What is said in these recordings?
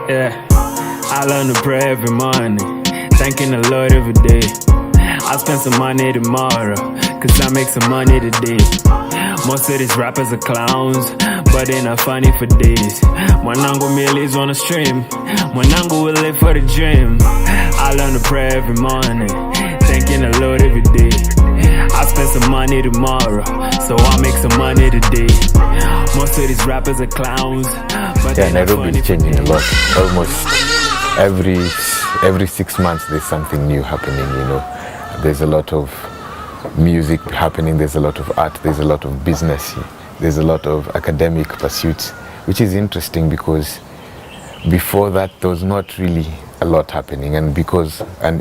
Yeah, I learn to pray every morning, thanking the Lord every day. I'll spend some money tomorrow, cause I make some money today. Most of these rappers are clowns, but they not funny for days. Mwanangu millies on the stream, Mwanangu will live for the dream. I learn to pray every morning, thanking the Lord every day. I'll spend some money tomorrow, so I'll make some money today. Most of these rappers are clowns, but Nairobi is changing a lot. Almost every 6 months there's something new happening, you know. There's a lot of music happening, there's a lot of art, there's a lot of business, there's a lot of academic pursuits, which is interesting because before that there was not really a lot happening, and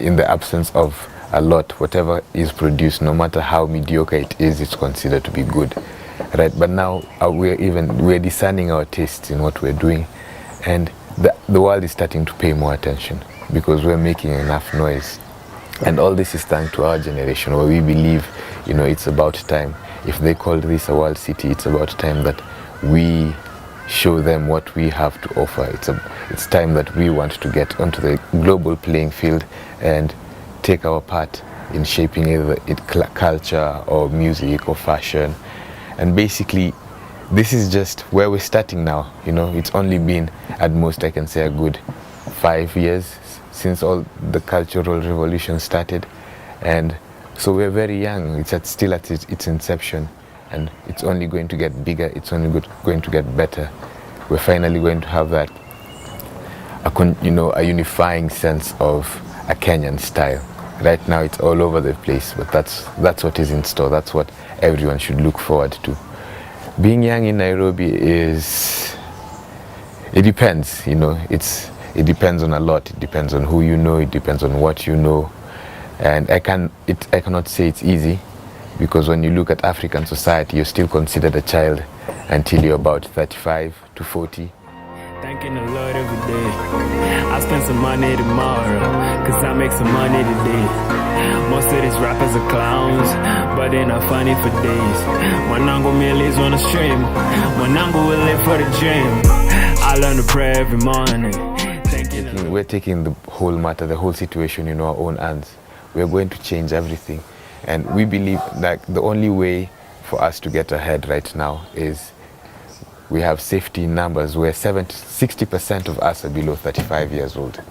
in the absence of a lot, whatever is produced, no matter how mediocre it is, it's considered to be good, right? But now we're discerning our tastes in what we're doing, and the world is starting to pay more attention because we're making enough noise. And all this is thanks to our generation, where we believe, you know, it's about time. If they call this a world city, it's about time that we show them what we have to offer. It's time that we want to get onto the global playing field and take our part in shaping either culture or music or fashion. And basically, this is just where we're starting now. You know, it's only been, at most I can say, a good 5 years since all the cultural revolution started, and so we're very young. It's still at its inception, and it's only going to get bigger, it's only going to get better. We're finally going to have that, a unifying sense of a Kenyan style. Right now it's all over the place, but that's what is in store. That's what everyone should look forward to. Being young in Nairobi it depends, you know. It depends on a lot. It depends on who you know. It depends on what you know. And I cannot say it's easy, because when you look at African society, you're still considered a child until you're about 35 to 40. Thanking the Lord every day. I spend some money tomorrow, cause I make some money today. Most of these rappers are clowns, but they're not funny for days. Mwanangu millies on the stream, Mwanangu will live for the dream. I learn to pray every morning. We're taking the whole matter, the whole situation in our own hands. We're going to change everything. And we believe that the only way for us to get ahead right now is we have safety numbers where 60% of us are below 35 years old.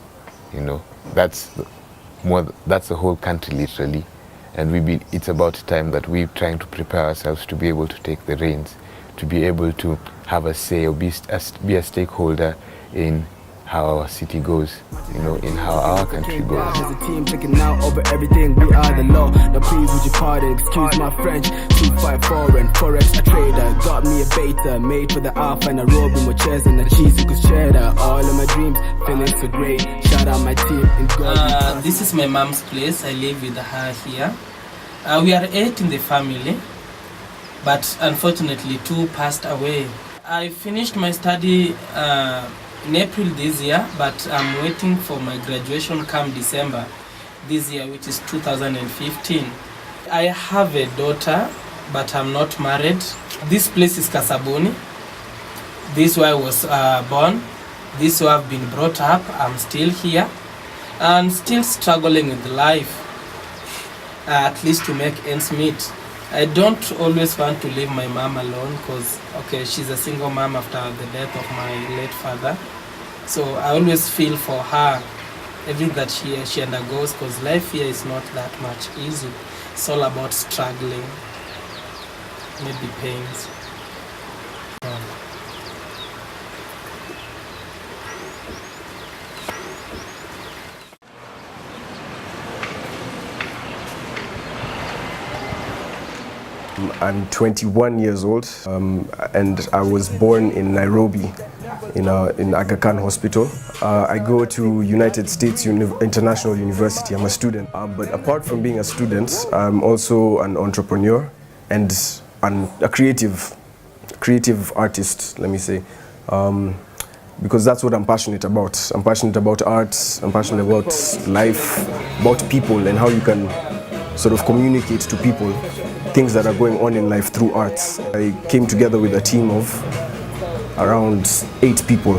You know, that's the whole country literally. And it's about time that we're trying to prepare ourselves to be able to take the reins, to be able to have a say or be a stakeholder in how our city goes, you know, in how our country goes. There's a team taking out over everything, we are the law. Now please would you pardon, excuse my French. 254 and Forex, a trader. Got me a beta, made for the alpha and a robe in my chest and a cheese cause cheddar. All of my dreams, feeling so great. Shout out my team in God. This is my mom's place, I live with her here. We are 8 in the family, but unfortunately 2 passed away. I finished my study in April this year, but I'm waiting for my graduation come December this year, which is 2015. I have a daughter, but I'm not married. This place is Kasabuni. This is where I was born. This is where I've been brought up. I'm still here and still struggling with life, at least to make ends meet. I don't always want to leave my mom alone because, okay, she's a single mom after the death of my late father. So I always feel for her, everything that she undergoes, because life here is not that much easy. It's all about struggling, maybe pains. I'm 21 years old, and I was born in Nairobi, in Aga Khan Hospital. I go to United States International University. I'm a student. But apart from being a student, I'm also an entrepreneur and a creative artist, let me say. Because that's what I'm passionate about. I'm passionate about art, I'm passionate about life, about people and how you can sort of communicate to people things that are going on in life through arts. I came together with a team of around 8 people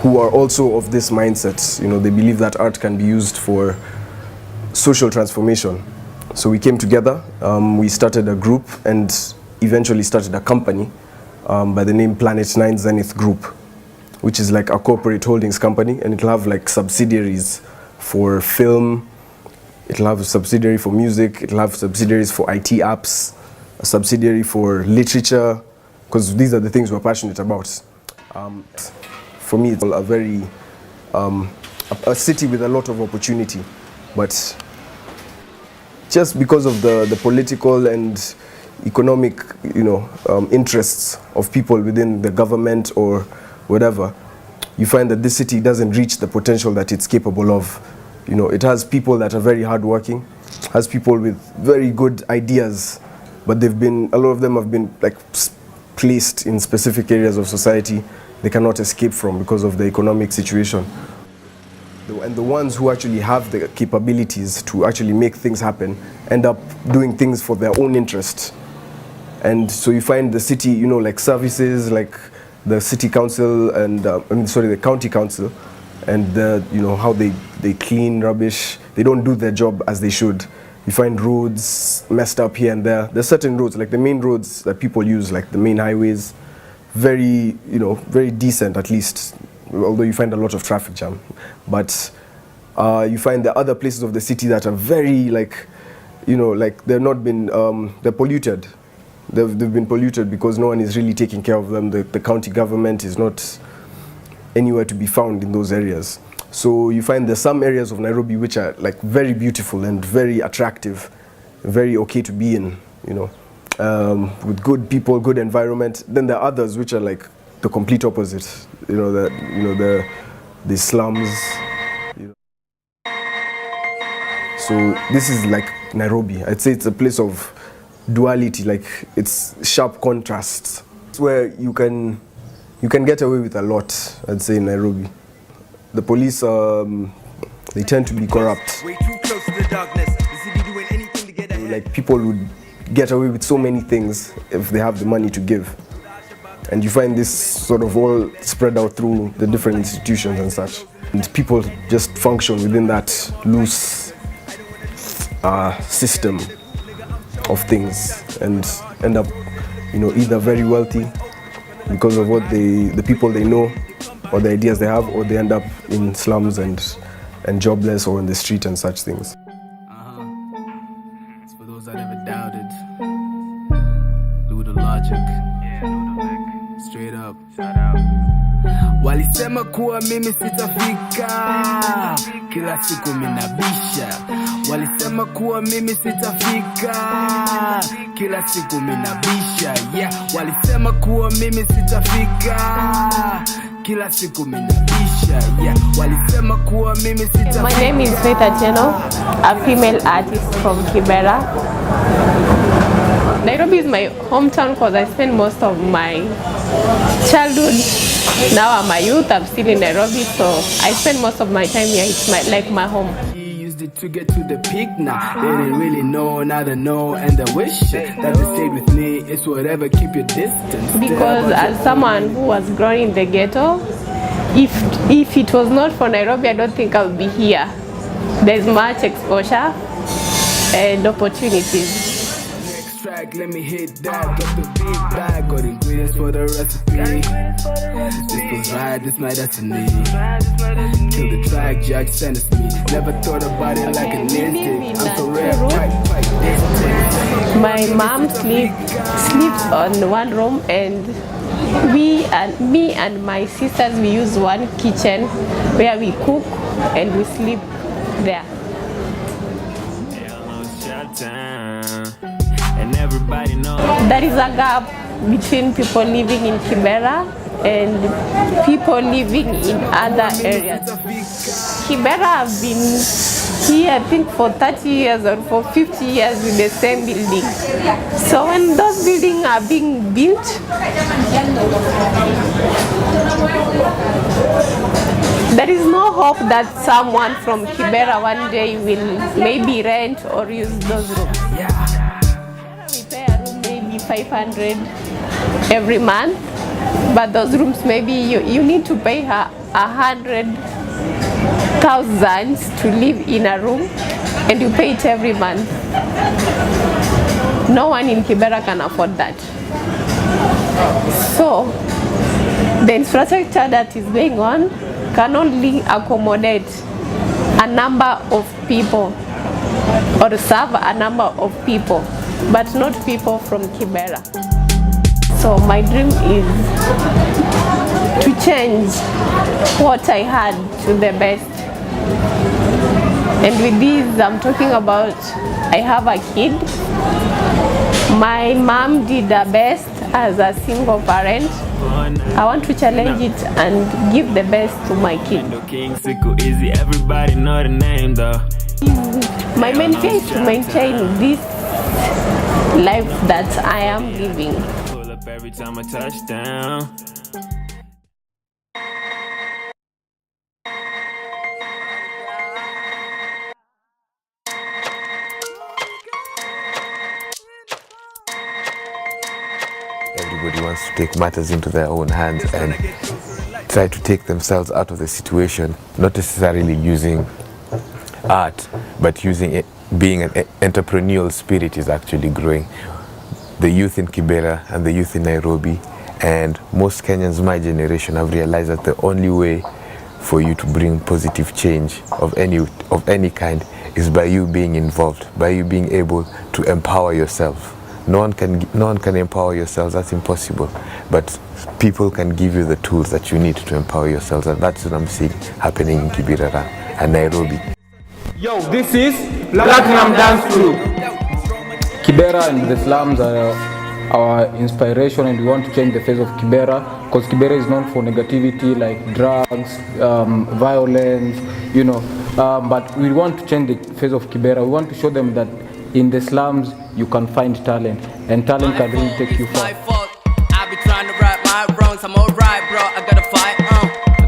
who are also of this mindset. You know, they believe that art can be used for social transformation. So we came together, we started a group and eventually started a company by the name Planet 9 Zenith Group, which is like a corporate holdings company, and it'll have like subsidiaries for film, it'll have a subsidiary for music, it'll have subsidiaries for IT apps, a subsidiary for literature, because these are the things we're passionate about. For me, it's a very, a city with a lot of opportunity, but just because of the political and economic, you know, interests of people within the government or whatever, you find that this city doesn't reach the potential that it's capable of. You know, it has people that are very hardworking, has people with very good ideas, but a lot of them have been like placed in specific areas of society they cannot escape from because of the economic situation. And the ones who actually have the capabilities to actually make things happen end up doing things for their own interest. And so you find the city, you know, like services like the city council and the county council, and you know, how they clean rubbish. They don't do their job as they should. You find roads messed up here and there. There's certain roads, like the main roads that people use, like the main highways, very, you know, very decent at least, although you find a lot of traffic jam. But you find the other places of the city that are very, like, you know, like they're polluted. They've been polluted because no one is really taking care of them. The county government is not anywhere to be found in those areas. So you find there's some areas of Nairobi which are like very beautiful and very attractive, very okay to be in, you know, with good people, good environment. Then there are others which are like the complete opposite, you know, the slums. You know. So this is like Nairobi. I'd say it's a place of duality, like it's sharp contrasts. It's where you can get away with a lot, I'd say, in Nairobi. The police, they tend to be corrupt. Way too close to the darkness. The city doing anything to get ahead. Like people would get away with so many things if they have the money to give. And you find this sort of all spread out through the different institutions and such. And people just function within that loose system of things and end up, you know, either very wealthy because of what the people they know or the ideas they have, or they end up in slums and jobless or in the street and such things. It's for those that ever doubted. Luda Logic. Straight up. Shout out. Walisema kuwa mimi sitafika, kila siku minabisha. Walisema kuwa mimi sitafika, kila siku minabisha. Yeah, walisema kuwa mimi sitafika, kila siku minabisha. Yeah, walisema kuwa mimi sitafika. My name is Faith Atieno, a female artist from Kibera. Nairobi is my hometown because I spent most of my childhood. Now I'm a youth, I'm still in Nairobi, so I spend most of my time here. It's like my home. Used it to get to the peak now. They didn't really know, now they know, and they wish that they stayed with me. It's whatever, keep your distance. Because as someone who was grown in the ghetto, if it was not for Nairobi, I don't think I would be here. There's much exposure and opportunities. Let me hit that, get the big bag, got ingredients for the recipe. This was right, this my destiny. Kill the track, Jack sentenced me. Never thought about it like an instinct. I'm so rare, right. My mom sleeps on one room, and me and my sisters, we use one kitchen where we cook and we sleep there. And everybody knows There is a gap between people living in Kibera and people living in other areas. Kibera have been here, I think, for 30 years or for 50 years with the same building. So when those buildings are being built, there is no hope that someone from Kibera one day will maybe rent or use those rooms. We pay a room maybe 500 every month, but those rooms maybe you need to pay her 100,000 to live in a room, and you pay it every month. No one in Kibera can afford that. So the infrastructure that is going on can only accommodate a number of people or serve a number of people, but not people from Kibera. So my dream is to change what I had to the best. And with this, I'm talking about I have a kid. My mom did her best as a single parent. I want to challenge it and give the best to my kid. Everybody know the name though. My main fear is to maintain this life that I am living. Pull up every time I touch down. Everybody wants to take matters into their own hands and try to take themselves out of the situation, not necessarily using art, but using it. Being an entrepreneurial spirit is actually growing. The youth in Kibera and the youth in Nairobi and most Kenyans my generation have realized that the only way for you to bring positive change of any kind is by you being involved, by you being able to empower yourself. No one can empower yourselves, that's impossible. But people can give you the tools that you need to empower yourselves, and that's what I'm seeing happening in Kibera and Nairobi. Yo, this is Platinum Dance Crew. Kibera and the slums are our inspiration, and we want to change the face of Kibera, because Kibera is known for negativity like drugs, violence, you know. But we want to change the face of Kibera. We want to show them that in the slums you can find talent, and talent can really take you far. I be trying to right my wrongs, I'm alright, bro. I gotta fight, I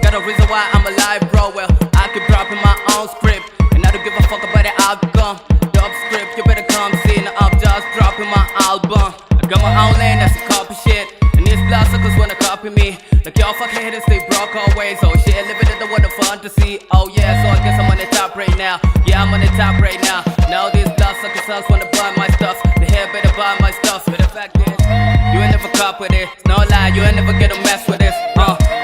got a reason why I'm alive, bro. Well, I keep dropping my own script, and I don't give a fuck about the outcome. Dub script, you better come see, I'm just dropping my album. I got my own lane, that's a copy shit, and these blood suckers wanna copy me. Like y'all fuck haters, they broke always. Oh shit, living in the world of fantasy. Oh yeah, so I guess I'm on the top right now. Yeah, I'm on the top right now. Now these blood suckers else wanna buy my stuff. The hair better buy my stuff. But the fact is, you ain't never cop with it. No lie, you ain't never get a mess with this.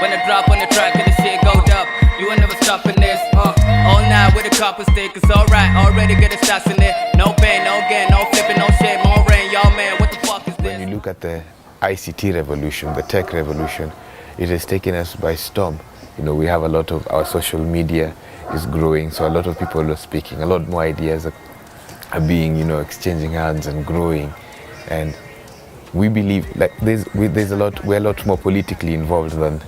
When I drop on the track and the shit go up, you ain't never stopping this. All night with a copper stick, it's alright. Already get a shots in it. No pain, no gain, no flipping, no shit, more rain, y'all man. What the fuck is this? When you look at the ICT revolution, the tech revolution, it has taken us by storm. You know, we have a lot of our social media is growing, so a lot of people are speaking, a lot more ideas are being, you know, exchanging hands and growing, and we believe like we're a lot more politically involved than,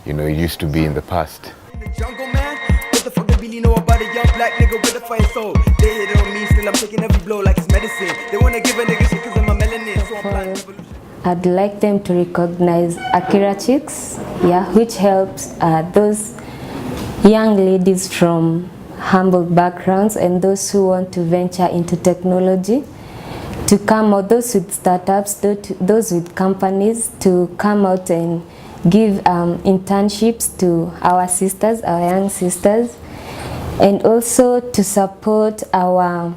you know, it used to be in the past. Jungle man, what the fuck they really know about a young black nigga with a fire soul? They hit it on me, still I'm taking every blow like it's medicine. They wanna give a nigga shit cause I'm a melanin, so I'm planning revolution. I'd like them to recognize Akira Chicks, which helps those young ladies from humble backgrounds and those who want to venture into technology to come out, those with startups, those with companies, to come out and give internships to our sisters, our young sisters, and also to support our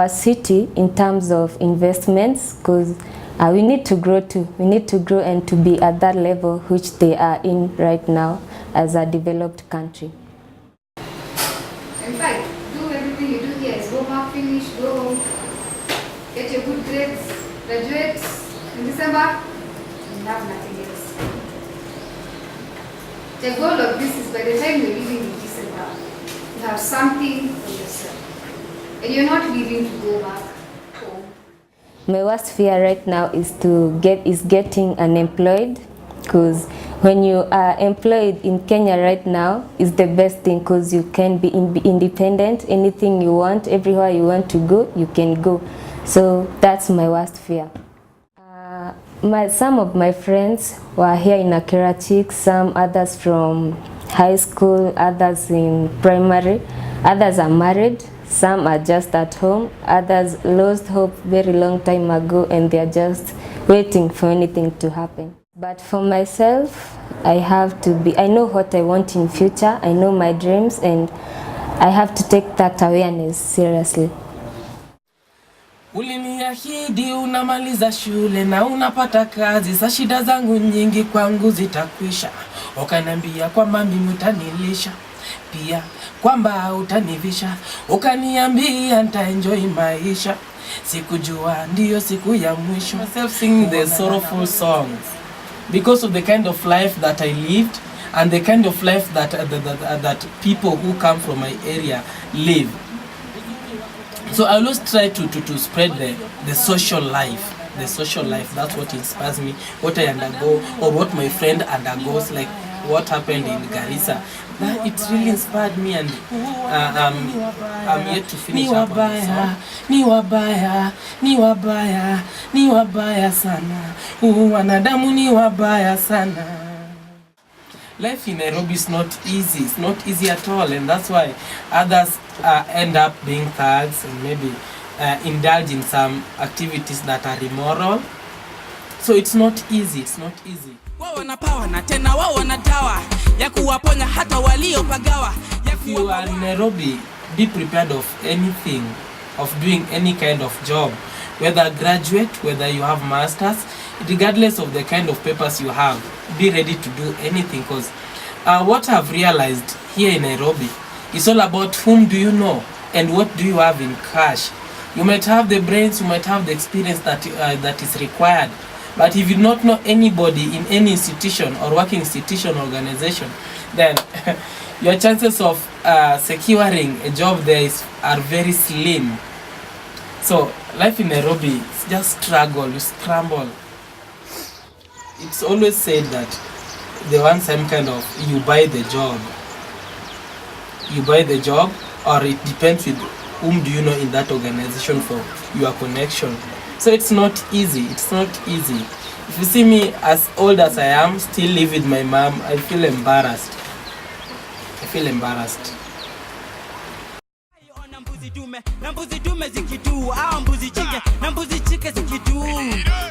city in terms of investments, because we need to grow too. We need to grow and to be at that level which they are in right now as a developed country. In fact, do everything you do here is go back, finish, go home, get your good grades, graduate in December, and have nothing else. The goal of this is by the time you're leaving in December, you have something for yourself, and you're not leaving to go back home. My worst fear right now is getting unemployed, because when you are employed in Kenya right now is the best thing, because you can be independent. Anything you want, everywhere you want to go, you can go. So that's my worst fear. Some of my friends were here in Akira Chicks, some others from high school, others in primary, others are married, some are just at home, others lost hope very long time ago and they are just waiting for anything to happen. But for myself, I know what I want in future, I know my dreams, and I have to take that awareness seriously. Uliniahidi unamaliza shule na unapata kazi, za shida zangu nyingi kwangu zitakwisha. Ukaniambia kwamba mimi utanilisha, pia kwamba utanivisha. Ukaniambia nitaenjoy maisha, sikujua ndio siku ya mwisho. Myself singing the sorrowful songs because of the kind of life that I lived and the kind of life that people who come from my area live. So I always try to spread the social life. The social life, that's what inspires me, what I undergo, or what my friend undergoes, like what happened in Garissa. It really inspired me, and I'm yet to finish up on the song. Ni wabaya sana, wanadamu ni wabaya sana. Life in Nairobi is not easy. It's not easy at all, and that's why others end up being thugs and maybe indulge in some activities that are immoral. So it's not easy. It's not easy. Wao wanapawa na tena wao wanadawa ya kuwaponya hata waliopagawa. If you are in Nairobi, be prepared of anything, of doing any kind of job, whether graduate, whether you have masters, regardless of the kind of papers you have, be ready to do anything, because what I've realized here in Nairobi is all about whom do you know and what do you have in cash. You might have the brains, you might have the experience that is required, but if you do not know anybody in any institution or working institution or organization, then your chances of securing a job there are very slim. So life in Nairobi is just struggle, you scramble. It's always said that the one time kind of you buy the job, or it depends with whom do you know in that organization for your connection. So it's not easy. It's not easy. If you see me as old as I am, still live with my mom, I feel embarrassed. Na mbuzi dume zikitu, mbuzi chike na mbuzi chike zikitu.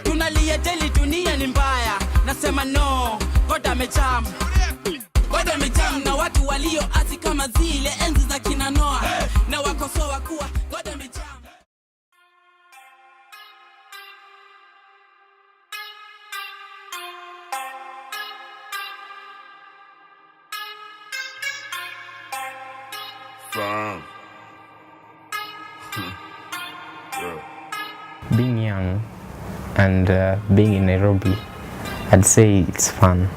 Tunalia daily, dunia ni mbaya. Nasema no, God amejam. God amejam na watu walio asi kama zile enzi za kina Noah. Na wakosoa kuwa God amejam. Being young and being in Nairobi, I'd say it's fun.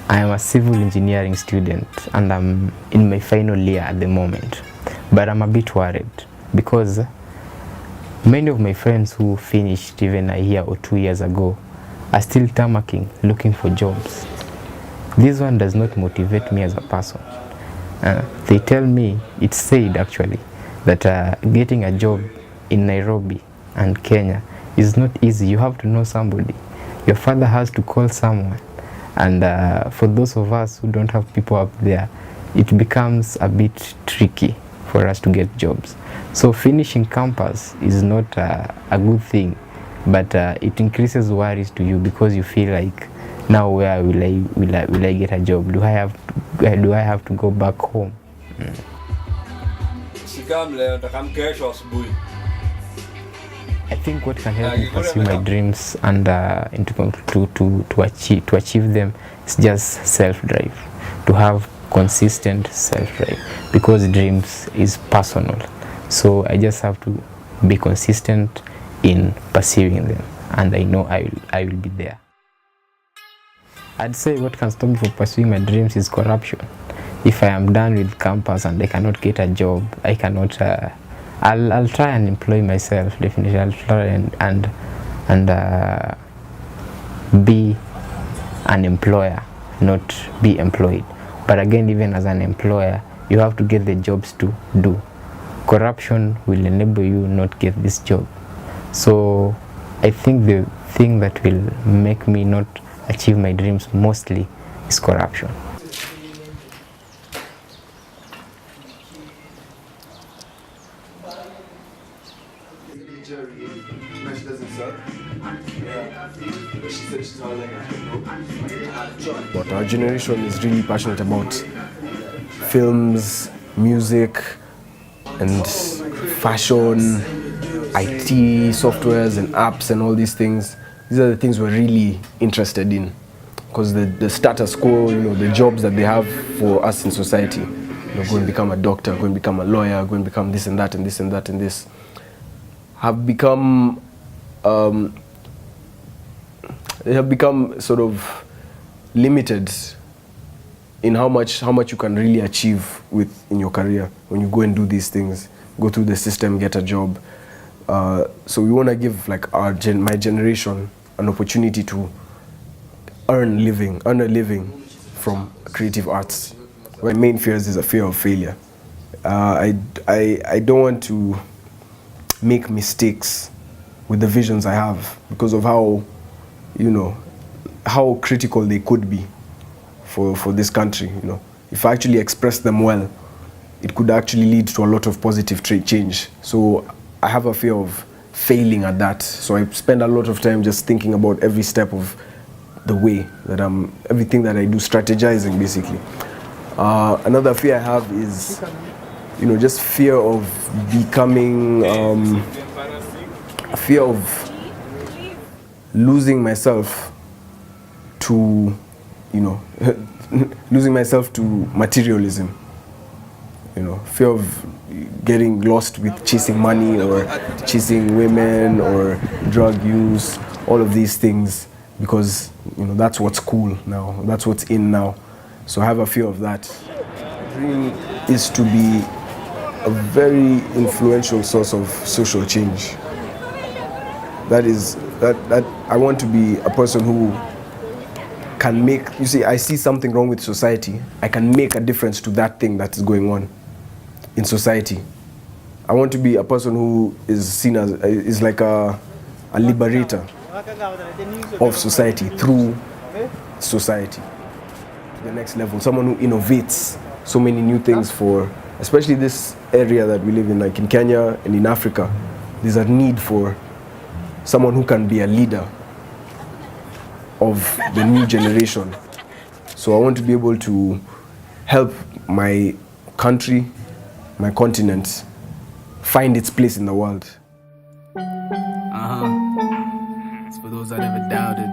I am a civil engineering student and I'm in my final year at the moment, but I'm a bit worried because many of my friends who finished even a year or 2 years ago are still tamarking, looking for jobs. This one does not motivate me as a person. They tell me, it's said actually, that getting a job in Nairobi and Kenya is not easy. You have to know somebody. Your father has to call someone. And for those of us who don't have people up there, it becomes a bit tricky for us to get jobs. So finishing campus is not a good thing, but it increases worries to you because you feel like, now where will I get a job? Do I have to go back home? I think what can help me pursue my dreams and to achieve them is just self-drive, to have consistent self-drive, because dreams is personal. So I just have to be consistent in pursuing them, and I know I will be there. I'd say what can stop me from pursuing my dreams is corruption. If I am done with campus and I cannot get a job, I cannot. I'll try and employ myself. Definitely, I'll try and be an employer, not be employed. But again, even as an employer, you have to get the jobs to do. Corruption will enable you not get this job. So I think the thing that will make me not achieve my dreams mostly is corruption. She doesn't suck. Yeah. She said she's all like But our generation is really passionate about films, music, and fashion, IT, softwares and apps and all these things. These are the things we're really interested in, because the status quo, the jobs that they have for us in society, go and become a doctor, go and become a lawyer, go and become this and that and this and that and this, have become they have become sort of limited in how much you can really achieve in your career when you go and do these things, go through the system, get a job. So we want to give like my generation an opportunity to earn a living from creative arts. My main fears is a fear of failure. I don't want to make mistakes with the visions I have because of how critical they could be for this country. If I actually express them well, it could actually lead to a lot of positive change. So I have a fear of failing at that. So I spend a lot of time just thinking about every step of the way that everything that I do, strategizing basically. Another fear I have is, just fear of becoming, a fear of losing myself to, losing myself to materialism. Fear of getting lost with chasing money or chasing women or drug use, all of these things, because that's what's cool now, that's what's in now. So I have a fear of that. My dream is to be a very influential source of social change. That I want to be a person who can make, I see something wrong with society, I can make a difference to that thing that is going on in society. I want to be a person who is seen as, is like a liberator of society through society. To the next level, someone who innovates so many new things for, especially this area that we live in, like in Kenya and in Africa. There's a need for someone who can be a leader of the new generation. So I want to be able to help my country, my continent, find its place in the world. It's for those that ever doubted.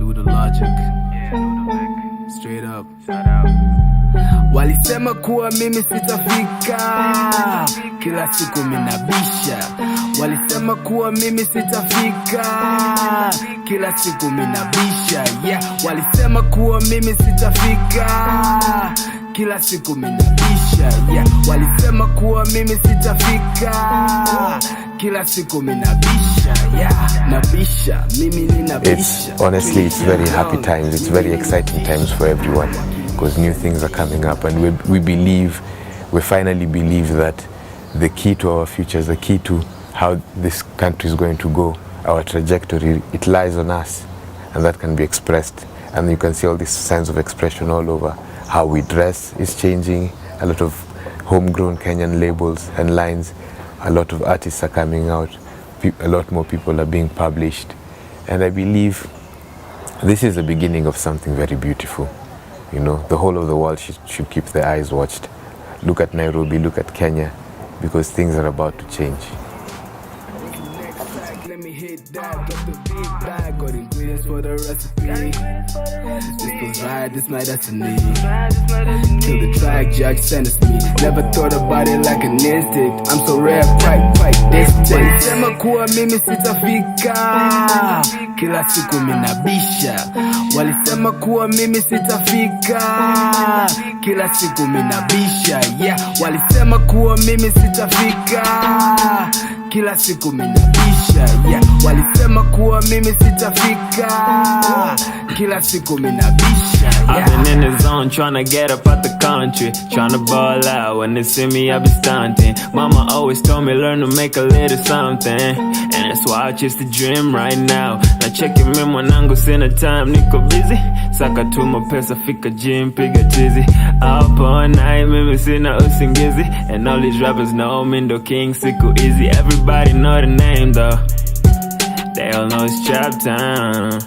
Lou the Logic. Straight up. Shout out. Walisema kuwa mimi sitafika, kila siku minabisha. Walisema kuwa mimi sitafika, kila siku minabisha. Yeah, walisema kuwa mimi sitafika, kila siku minabisha. Yeah, walisema kuwa mimi sitafika, kila siku minabisha. Yeah, nabisha, mimi ninabisha. Honestly, it's very happy times, it's very exciting times for everyone, because new things are coming up, and we finally believe that the key to our futures, the key to how this country is going to go, our trajectory, it lies on us, and that can be expressed. And you can see all these signs of expression all over. How we dress is changing, a lot of homegrown Kenyan labels and lines, a lot of artists are coming out, a lot more people are being published, and I believe this is the beginning of something very beautiful. The whole of the world should keep their eyes watched. Look at Nairobi, look at Kenya, because things are about to change. Let me hit that, got the big bag, got ingredients for the recipe. This was right, this my destiny. Kill the track, judge sentenced me. Never thought about it like an instinct. I'm so rare, quite distant. Walisema kuwa mimi sitafika, kila siku minabisha. Walisema kuwa mimi sitafika, kila siku minabisha. Yeah, walisema kuwa mimi sitafika, kila siku minabisha. Yeah, walisema kuwa mimi sitafika, kila siku minabisha. I've been in the zone tryna get up out the country, tryna ball out. When they see me, I be stunting. Mama always told me learn to make a little something, and that's why I chase the dream right now. Na check me mwanangu, sina time, niko busy. Saka tu mapesa, fika gym, piga tizi. Up all night, mimi sina usingizi. And all these rappers know me, ndo king, siku easy. Everybody know the name though, they all know it's Trap Town.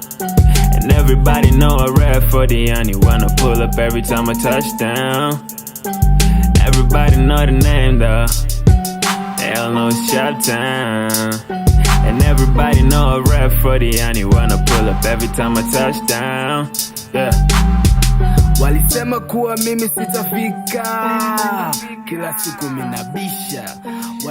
And everybody know I rap for the honey. Wanna pull up every time I touch down. Everybody know the name though. Hell no, it's Shop Town. And everybody know I rap for the honey. Wanna pull up every time I touch down. Yeah. Walisema kuwa mimi sitafika, kila siku minabisha.